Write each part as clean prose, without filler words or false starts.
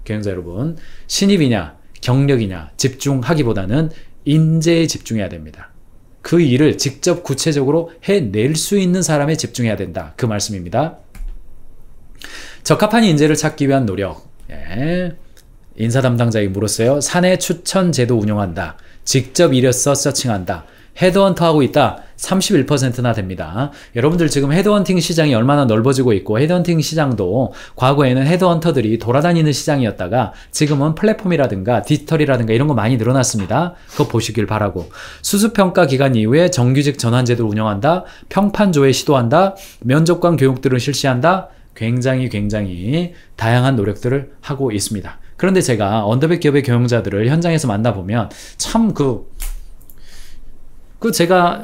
경영자 여러분, 신입이냐 경력이냐 집중하기보다는 인재에 집중해야 됩니다. 그 일을 직접 구체적으로 해낼 수 있는 사람에 집중해야 된다, 그 말씀입니다. 적합한 인재를 찾기 위한 노력. 예. 인사 담당자에게 물었어요. 사내 추천 제도 운영한다. 직접 이력서 서칭한다. 헤드헌터 하고 있다. 31%나 됩니다. 여러분들 지금 헤드헌팅 시장이 얼마나 넓어지고 있고, 헤드헌팅 시장도 과거에는 헤드헌터들이 돌아다니는 시장이었다가 지금은 플랫폼이라든가 디지털이라든가 이런 거 많이 늘어났습니다. 그거 보시길 바라고. 수습평가 기간 이후에 정규직 전환제도를 운영한다. 평판조회 시도한다. 면접관 교육들을 실시한다. 굉장히 다양한 노력들을 하고 있습니다. 그런데 제가 언더백 기업의 경영자들을 현장에서 만나보면 참 제가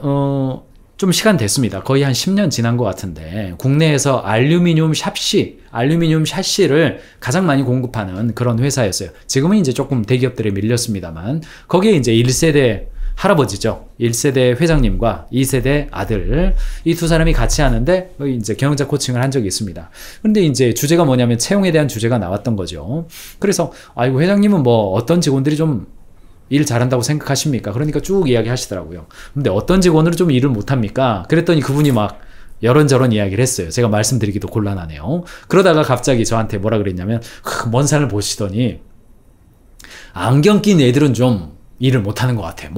좀 시간 됐습니다. 거의 한 10년 지난 것 같은데, 국내에서 알루미늄 샷시를 가장 많이 공급하는 그런 회사였어요. 지금은 이제 조금 대기업들에 밀렸습니다만, 거기에 이제 1세대 할아버지죠. 1세대 회장님과 2세대 아들, 이 두 사람이 같이 하는데 이제 경영자 코칭을 한 적이 있습니다. 근데 이제 주제가 뭐냐면 채용에 대한 주제가 나왔던 거죠. 그래서 아이고, 회장님은 뭐 어떤 직원들이 좀 일 잘한다고 생각하십니까? 그러니까 쭉 이야기 하시더라고요. 근데 어떤 직원으로 좀 일을 못합니까? 그랬더니 그분이 막 이런저런 이야기를 했어요. 제가 말씀드리기도 곤란하네요. 그러다가 갑자기 저한테 뭐라 그랬냐면, 먼 산을 보시더니 안경 낀 애들은 좀 일을 못하는 것 같아.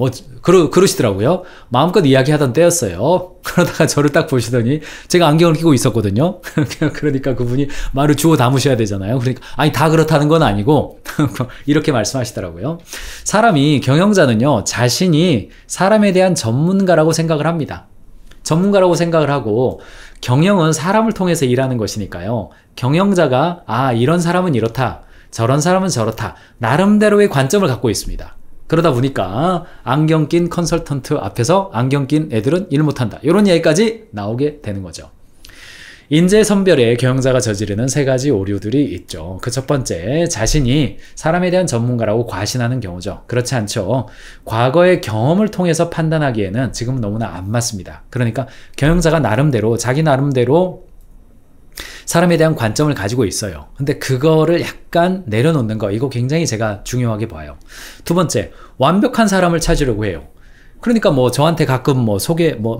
그러시더라고요. 마음껏 이야기하던 때였어요. 그러다가 저를 딱 보시더니, 제가 안경을 끼고 있었거든요. 그러니까 그분이 말을 주워 담으셔야 되잖아요. 그러니까 아니, 다 그렇다는 건 아니고 이렇게 말씀하시더라고요. 사람이, 경영자는요, 자신이 사람에 대한 전문가라고 생각을 합니다. 전문가라고 생각을 하고, 경영은 사람을 통해서 일하는 것이니까요. 경영자가 이런 사람은 이렇다, 저런 사람은 저렇다, 나름대로의 관점을 갖고 있습니다. 그러다 보니까 안경 낀 컨설턴트 앞에서 안경 낀 애들은 일 못한다, 이런 얘기까지 나오게 되는 거죠. 인재 선별에 경영자가 저지르는 3가지 오류들이 있죠. 그 첫 번째, 자신이 사람에 대한 전문가라고 과신하는 경우죠. 그렇지 않죠. 과거의 경험을 통해서 판단하기에는 지금은 너무나 안 맞습니다. 그러니까 경영자가 자기 나름대로 사람에 대한 관점을 가지고 있어요. 근데 그거를 약간 내려놓는 거, 이거 굉장히 제가 중요하게 봐요. 두 번째, 완벽한 사람을 찾으려고 해요. 그러니까 저한테 가끔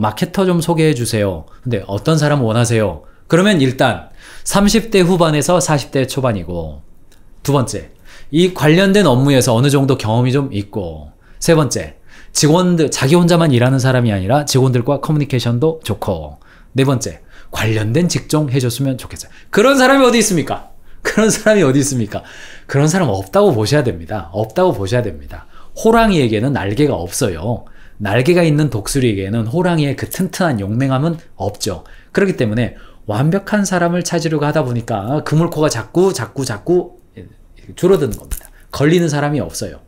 마케터 좀 소개해 주세요. 근데 어떤 사람 원하세요? 그러면 일단 30대 후반에서 40대 초반이고, 두 번째, 이 관련된 업무에서 어느 정도 경험이 좀 있고, 세 번째, 직원들, 자기 혼자만 일하는 사람이 아니라 직원들과 커뮤니케이션도 좋고, 네 번째, 관련된 직종 해줬으면 좋겠어요. 그런 사람이 어디 있습니까? 그런 사람 없다고 보셔야 됩니다. 호랑이에게는 날개가 없어요. 날개가 있는 독수리에게는 호랑이의 그 튼튼한 용맹함은 없죠. 그렇기 때문에 완벽한 사람을 찾으려고 하다 보니까 그물코가 자꾸 줄어드는 겁니다. 걸리는 사람이 없어요.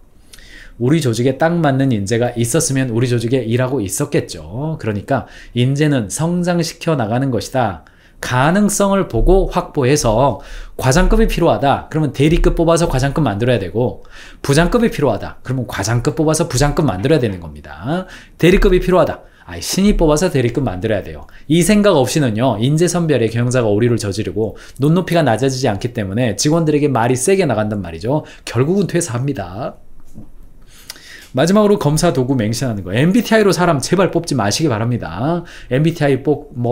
우리 조직에 딱 맞는 인재가 있었으면 우리 조직에 일하고 있었겠죠. 그러니까 인재는 성장시켜 나가는 것이다. 가능성을 보고 확보해서, 과장급이 필요하다 그러면 대리급 뽑아서 과장급 만들어야 되고, 부장급이 필요하다 그러면 과장급 뽑아서 부장급 만들어야 되는 겁니다. 대리급이 필요하다, 신입 뽑아서 대리급 만들어야 돼요. 이 생각 없이는요, 인재 선별에 경영자가 오류를 저지르고 눈높이가 낮아지지 않기 때문에 직원들에게 말이 세게 나간단 말이죠. 결국은 퇴사합니다. 마지막으로 검사 도구 맹신하는 거. MBTI로 사람 제발 뽑지 마시기 바랍니다. MBTI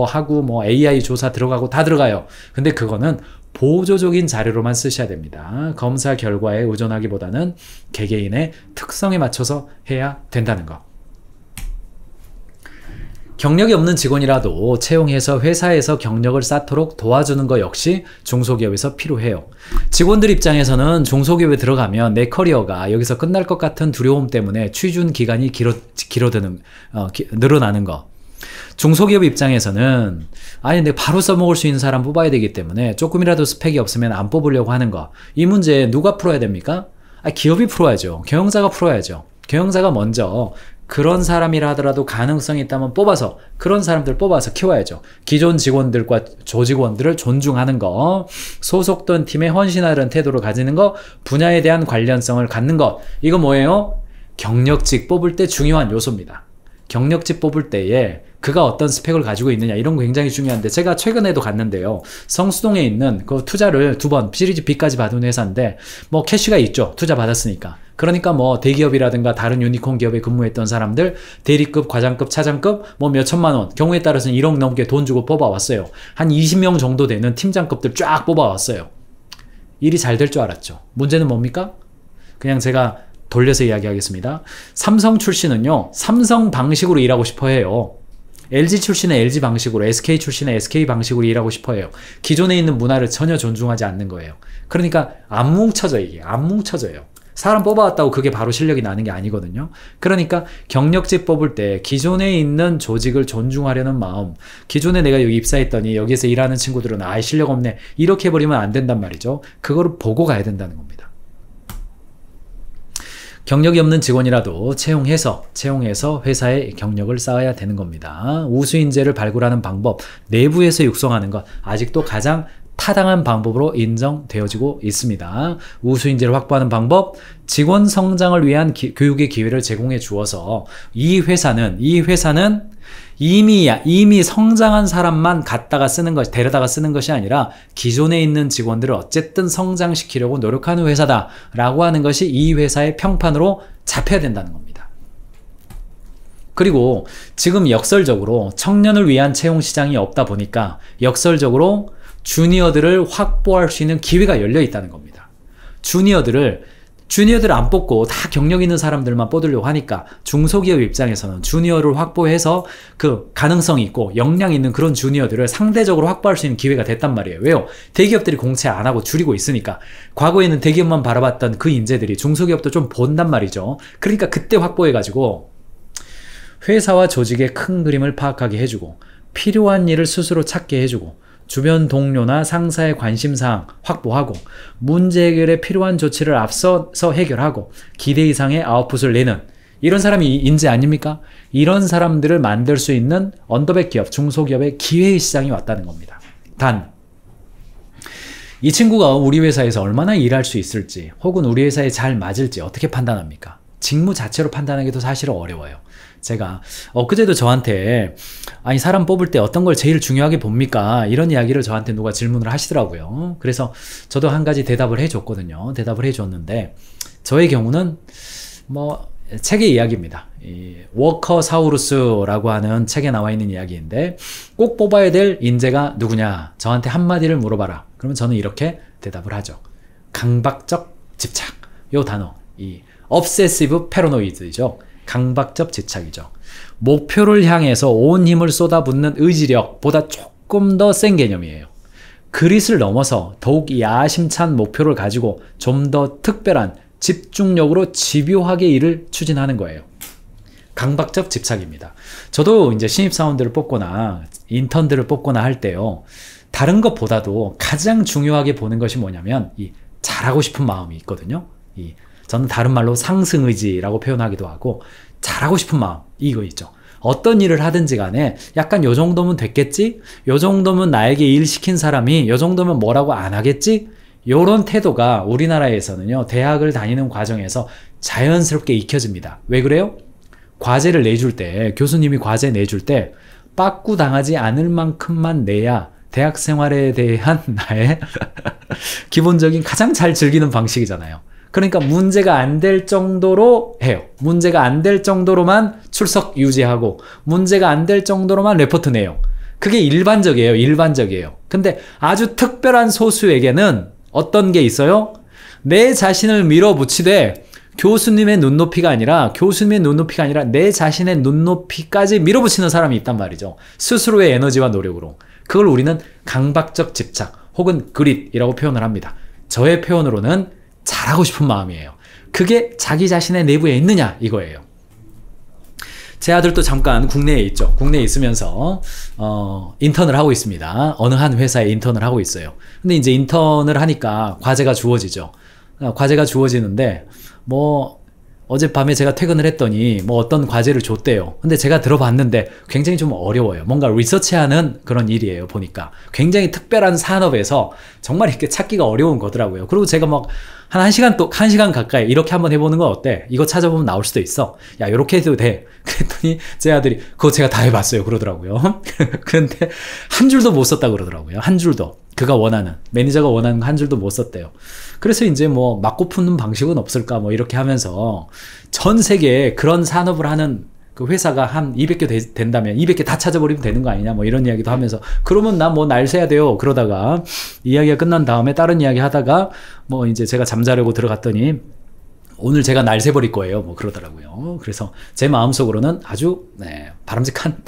하고 AI 조사 들어가고 다 들어가요. 근데 그거는 보조적인 자료로만 쓰셔야 됩니다. 검사 결과에 의존하기보다는 개개인의 특성에 맞춰서 해야 된다는 거. 경력이 없는 직원이라도 채용해서 회사에서 경력을 쌓도록 도와주는 것 역시 중소기업에서 필요해요. 직원들 입장에서는 중소기업에 들어가면 내 커리어가 여기서 끝날 것 같은 두려움 때문에 취준 기간이 늘어나는 거. 중소기업 입장에서는 내가 바로 써먹을 수 있는 사람 뽑아야 되기 때문에 조금이라도 스펙이 없으면 안 뽑으려고 하는 거. 이 문제 누가 풀어야 됩니까? 기업이 풀어야죠. 경영자가 풀어야죠. 경영자가 먼저 그런 사람이라 하더라도 가능성이 있다면 그런 사람들 뽑아서 키워야죠. 기존 직원들과 조직원들을 존중하는 거, 소속된 팀에 헌신하는 태도를 가지는 거, 분야에 대한 관련성을 갖는 것. 이거 뭐예요? 경력직 뽑을 때 중요한 요소입니다. 경력직 뽑을 때에 그가 어떤 스펙을 가지고 있느냐 이런 거 굉장히 중요한데 제가 최근에도 갔는데요. 성수동에 있는 그 투자를 2번 시리즈 B까지 받은 회사인데 뭐 캐시가 있죠. 투자 받았으니까. 그러니까 뭐 대기업이라든가 다른 유니콘 기업에 근무했던 사람들 대리급, 과장급, 차장급 뭐 몇 천만 원 경우에 따라서는 1억 넘게 돈 주고 뽑아왔어요. 한 20명 정도 되는 팀장급들 쫙 뽑아왔어요. 일이 잘 될 줄 알았죠. 문제는 뭡니까? 그냥 제가 돌려서 이야기하겠습니다. 삼성 출신은요, 삼성 방식으로 일하고 싶어 해요. LG 출신은 LG 방식으로, SK 출신은 SK 방식으로 일하고 싶어 해요. 기존에 있는 문화를 전혀 존중하지 않는 거예요. 그러니까 안 뭉쳐져, 이게. 안 뭉쳐져요. 사람 뽑아왔다고 그게 바로 실력이 나는 게 아니거든요. 그러니까 경력직 뽑을 때 기존에 있는 조직을 존중하려는 마음, 기존에 내가 여기 입사했더니 여기서 일하는 친구들은 아예 실력 없네, 이렇게 해버리면 안 된단 말이죠. 그거를 보고 가야 된다는 겁니다. 경력이 없는 직원이라도 채용해서 회사에 경력을 쌓아야 되는 겁니다. 우수인재를 발굴하는 방법, 내부에서 육성하는 것, 아직도 가장 타당한 방법으로 인정되어지고 있습니다. 우수인재를 확보하는 방법, 직원 성장을 위한 교육의 기회를 제공해 주어서 이 회사는 이미 성장한 사람만 데려다가 쓰는 것이 아니라 기존에 있는 직원들을 어쨌든 성장시키려고 노력하는 회사다라고 하는 것이 이 회사의 평판으로 잡혀야 된다는 겁니다. 그리고 지금 역설적으로 청년을 위한 채용 시장이 없다 보니까 역설적으로 주니어들을 확보할 수 있는 기회가 열려 있다는 겁니다. 주니어들을 안 뽑고 다 경력 있는 사람들만 뽑으려고 하니까 중소기업 입장에서는 주니어를 확보해서 그 가능성이 있고 역량 있는 그런 주니어들을 상대적으로 확보할 수 있는 기회가 됐단 말이에요. 왜요? 대기업들이 공채 안 하고 줄이고 있으니까. 과거에는 대기업만 바라봤던 그 인재들이 중소기업도 좀 본단 말이죠. 그러니까 그때 확보해가지고 회사와 조직의 큰 그림을 파악하게 해주고 필요한 일을 스스로 찾게 해주고 주변 동료나 상사의 관심사항 확보하고 문제 해결에 필요한 조치를 앞서서 해결하고 기대 이상의 아웃풋을 내는 이런 사람이 인재 아닙니까? 이런 사람들을 만들 수 있는 언더백 기업, 중소기업의 기회의 시장이 왔다는 겁니다. 단, 이 친구가 우리 회사에서 얼마나 일할 수 있을지 혹은 우리 회사에 잘 맞을지 어떻게 판단합니까? 직무 자체로 판단하기도 사실은 어려워요. 제가 엊그제도 저한테 아니 사람 뽑을 때 어떤 걸 제일 중요하게 봅니까? 이런 이야기를 저한테 누가 질문을 하시더라고요. 그래서 저도 한 가지 대답을 해줬거든요. 대답을 해줬는데 저의 경우는 뭐 책의 이야기입니다. 이 워커사우루스라고 하는 책에 나와 있는 이야기인데 꼭 뽑아야 될 인재가 누구냐? 저한테 한마디를 물어봐라. 그러면 저는 이렇게 대답을 하죠. 강박적 집착. 요 단어. 이 obsessive paranoid죠. 강박적 집착이죠. 목표를 향해서 온 힘을 쏟아붓는 의지력보다 조금 더 센 개념이에요. 그릿을 넘어서 더욱 야심찬 목표를 가지고 좀 더 특별한 집중력으로 집요하게 일을 추진하는 거예요. 강박적 집착입니다. 저도 이제 신입사원들을 뽑거나 인턴들을 뽑거나 할 때요. 다른 것보다도 가장 중요하게 보는 것이 뭐냐면 이 잘하고 싶은 마음이 있거든요. 저는 다른 말로 상승의지라고 표현하기도 하고 잘하고 싶은 마음 이거 있죠. 어떤 일을 하든지 간에 약간 요 정도면 됐겠지? 요 정도면 나에게 일 시킨 사람이 요 정도면 뭐라고 안 하겠지? 요런 태도가 우리나라에서는요. 대학을 다니는 과정에서 자연스럽게 익혀집니다. 왜 그래요? 과제를 내줄 때 교수님이 과제 내줄 때 빠꾸당하지 않을 만큼만 내야 대학 생활에 대한 나의 기본적인 가장 잘 즐기는 방식이잖아요. 그러니까 문제가 안 될 정도로 해요. 문제가 안 될 정도로만 출석 유지하고 문제가 안 될 정도로만 레포트 내요. 그게 일반적이에요. 근데 아주 특별한 소수에게는 어떤 게 있어요? 내 자신을 밀어붙이되 교수님의 눈높이가 아니라 내 자신의 눈높이까지 밀어붙이는 사람이 있단 말이죠. 스스로의 에너지와 노력으로. 그걸 우리는 강박적 집착 혹은 그릿이라고 표현을 합니다. 저의 표현으로는 잘하고 싶은 마음이에요. 그게 자기 자신의 내부에 있느냐 이거예요. 제 아들도 잠깐 국내에 있죠. 국내에 있으면서 인턴을 하고 있습니다. 어느 한 회사에 인턴을 하고 있어요. 근데 이제 인턴을 하니까 과제가 주어지죠. 과제가 주어지는데 뭐 어젯밤에 제가 퇴근을 했더니 뭐 어떤 과제를 줬대요. 근데 제가 들어봤는데 굉장히 좀 어려워요. 뭔가 리서치하는 그런 일이에요. 보니까 굉장히 특별한 산업에서 정말 이렇게 찾기가 어려운 거더라고요. 그리고 제가 막 한 시간 또, 1시간 가까이 이렇게 한번 해보는 건 어때? 이거 찾아보면 나올 수도 있어. 야, 요렇게 해도 돼. 그랬더니 제 아들이, 그거 제가 다 해봤어요. 그러더라고요. 그런데 한 줄도 못 썼다 그러더라고요. 한 줄도. 그가 원하는, 매니저가 원하는 한 줄도 못 썼대요. 그래서 이제 뭐, 맞고 푸는 방식은 없을까? 뭐, 이렇게 하면서 전 세계에 그런 산업을 하는 그 회사가 한 200개 된다면 200개 다 찾아버리면 되는 거 아니냐 뭐 이런 이야기도 하면서 그러면 나 뭐 날 새야 돼요. 그러다가 이야기가 끝난 다음에 다른 이야기 하다가 뭐 이제 제가 잠자려고 들어갔더니 오늘 제가 날 새버릴 거예요. 뭐 그러더라고요. 그래서 제 마음속으로는 아주 바람직한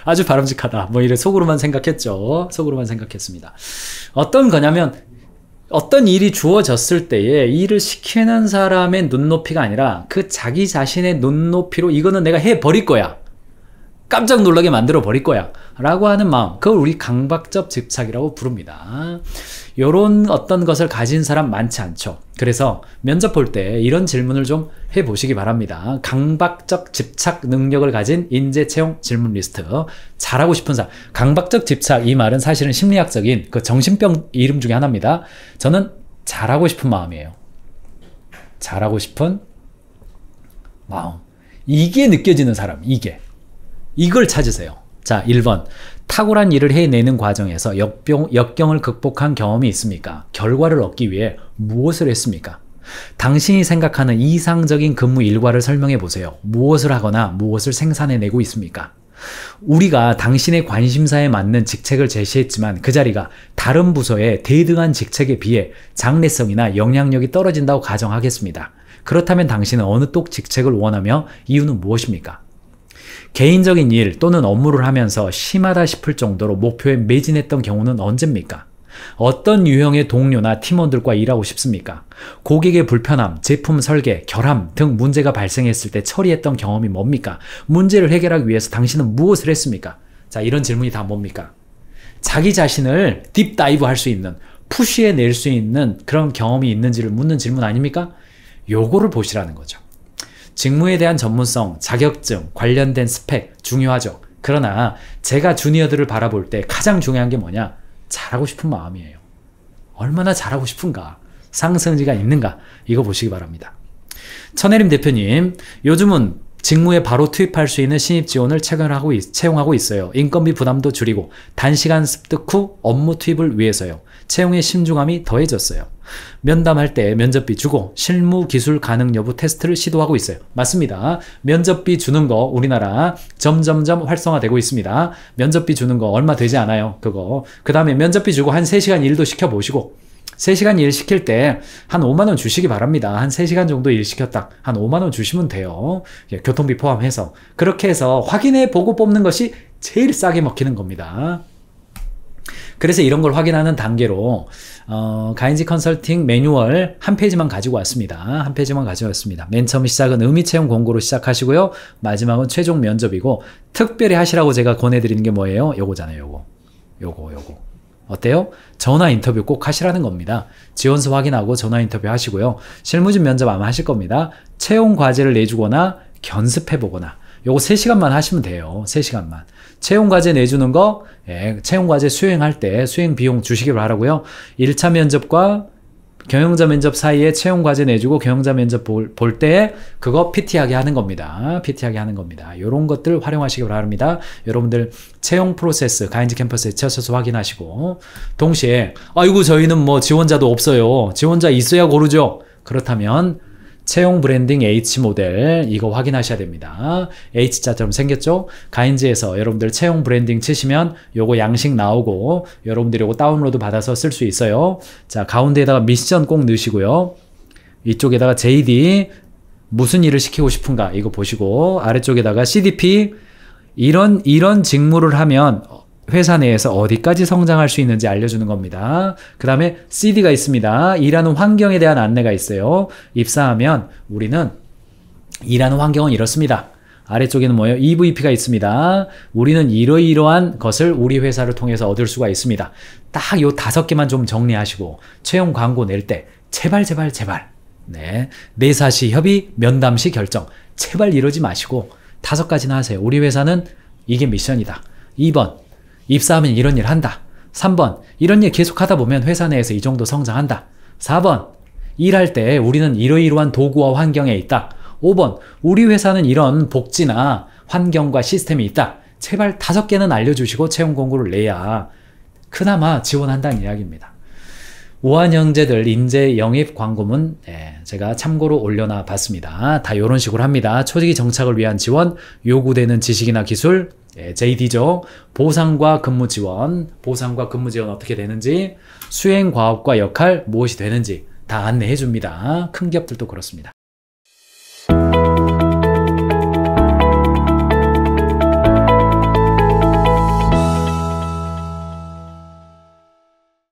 아주 바람직하다. 뭐 이래 속으로만 생각했죠. 속으로만 생각했습니다. 어떤 거냐면 어떤 일이 주어졌을 때에 일을 시키는 사람의 눈높이가 아니라 그 자기 자신의 눈높이로 이거는 내가 해버릴 거야. 깜짝 놀라게 만들어 버릴 거야. 라고 하는 마음. 그걸 우리 강박적 집착이라고 부릅니다. 요런 어떤 것을 가진 사람 많지 않죠. 그래서 면접 볼 때 이런 질문을 좀 해보시기 바랍니다. 강박적 집착 능력을 가진 인재 채용 질문 리스트. 잘하고 싶은 사람. 강박적 집착 이 말은 사실은 심리학적인 그 정신병 이름 중에 하나입니다. 저는 잘하고 싶은 마음이에요. 잘하고 싶은 마음. 이게 느껴지는 사람. 이걸 찾으세요. 자, 1번. 탁월한 일을 해내는 과정에서 역경을 극복한 경험이 있습니까? 결과를 얻기 위해 무엇을 했습니까? 당신이 생각하는 이상적인 근무 일과를 설명해 보세요. 무엇을 하거나 무엇을 생산해내고 있습니까? 우리가 당신의 관심사에 맞는 직책을 제시했지만 그 자리가 다른 부서의 대등한 직책에 비해 장래성이나 영향력이 떨어진다고 가정하겠습니다. 그렇다면 당신은 어느 쪽 직책을 원하며 이유는 무엇입니까? 개인적인 일 또는 업무를 하면서 심하다 싶을 정도로 목표에 매진했던 경우는 언제입니까? 어떤 유형의 동료나 팀원들과 일하고 싶습니까? 고객의 불편함, 제품 설계, 결함 등 문제가 발생했을 때 처리했던 경험이 뭡니까? 문제를 해결하기 위해서 당신은 무엇을 했습니까? 자, 이런 질문이 다 뭡니까? 자기 자신을 딥다이브 할 수 있는, 푸시해낼 수 있는 그런 경험이 있는지를 묻는 질문 아닙니까? 요거를 보시라는 거죠. 직무에 대한 전문성, 자격증, 관련된 스펙 중요하죠. 그러나 제가 주니어들을 바라볼 때 가장 중요한 게 뭐냐? 잘하고 싶은 마음이에요. 얼마나 잘하고 싶은가? 상승지가 있는가? 이거 보시기 바랍니다. 천혜림 대표님, 요즘은 직무에 바로 투입할 수 있는 신입 지원을 채용하고 있어요. 인건비 부담도 줄이고 단시간 습득 후 업무 투입을 위해서요. 채용의 신중함이 더해졌어요. 면담할 때 면접비 주고 실무 기술 가능 여부 테스트를 시도하고 있어요. 맞습니다. 면접비 주는 거 우리나라 점점점 활성화되고 있습니다. 면접비 주는 거 얼마 되지 않아요. 그거. 그 다음에 면접비 주고 한 3시간 일도 시켜보시고 3시간 일 시킬 때 한 5만원 주시기 바랍니다. 한 3시간 정도 일 시켰다. 한 5만원 주시면 돼요. 교통비 포함해서. 그렇게 해서 확인해 보고 뽑는 것이 제일 싸게 먹히는 겁니다. 그래서 이런 걸 확인하는 단계로 가인지 컨설팅 매뉴얼 한 페이지만 가지고 왔습니다. 한 페이지만 가지고 왔습니다. 맨 처음 시작은 의미채용 공고로 시작하시고요. 마지막은 최종 면접이고 특별히 하시라고 제가 권해드리는 게 뭐예요? 요거잖아요. 요거. 어때요? 전화 인터뷰 꼭 하시라는 겁니다. 지원서 확인하고 전화 인터뷰 하시고요. 실무진 면접 아마 하실 겁니다. 채용 과제를 내주거나 견습해보거나 요거 3시간만 하시면 돼요. 3시간만. 채용 과제 내주는 거, 채용 과제 수행할 때 수행 비용 주시기 바라고요. 1차 면접과 경영자 면접 사이에 채용 과제 내주고 경영자 면접 볼 때 그거 PT하게 하는 겁니다. PT하게 하는 겁니다. 요런 것들 활용하시기 바랍니다. 여러분들 채용 프로세스 가인지 캠퍼스에 쳐서 확인하시고 동시에 아이고 저희는 뭐 지원자도 없어요. 지원자 있어야 고르죠. 그렇다면 채용 브랜딩 H 모델 이거 확인하셔야 됩니다. H자처럼 생겼죠? 가인지에서 여러분들 채용 브랜딩 치시면 요거 양식 나오고 여러분들이 요거 다운로드 받아서 쓸 수 있어요. 자, 가운데에다가 미션 꼭 넣으시고요. 이쪽에다가 JD 무슨 일을 시키고 싶은가 이거 보시고 아래쪽에다가 CDP 이런 직무를 하면 회사 내에서 어디까지 성장할 수 있는지 알려주는 겁니다. 그 다음에 CD가 있습니다. 일하는 환경에 대한 안내가 있어요. 입사하면 우리는 일하는 환경은 이렇습니다. 아래쪽에는 뭐예요? EVP가 있습니다. 우리는 이러이러한 것을 우리 회사를 통해서 얻을 수가 있습니다. 딱 요 5개만 좀 정리하시고 채용 광고 낼 때 제발 네, 내사시 협의 면담 시 결정 제발 이러지 마시고 5가지나 하세요. 우리 회사는 이게 미션이다. 2번 입사하면 이런 일 한다. 3번 이런 일 계속 하다 보면 회사 내에서 이 정도 성장한다. 4번 일할 때 우리는 이러이러한 도구와 환경에 있다. 5번, 우리 회사는 이런 복지나 환경과 시스템이 있다. 제발 5개는 알려주시고 채용 공고를 내야 그나마 지원한다는 이야기입니다. 우한 형제들 인재 영입 광고문 제가 참고로 올려놔 봤습니다. 다 이런 식으로 합니다. 초기 정착을 위한 지원, 요구되는 지식이나 기술, JD죠. 보상과 근무 지원 어떻게 되는지, 수행 과업과 역할 무엇이 되는지 다 안내해 줍니다. 큰 기업들도 그렇습니다.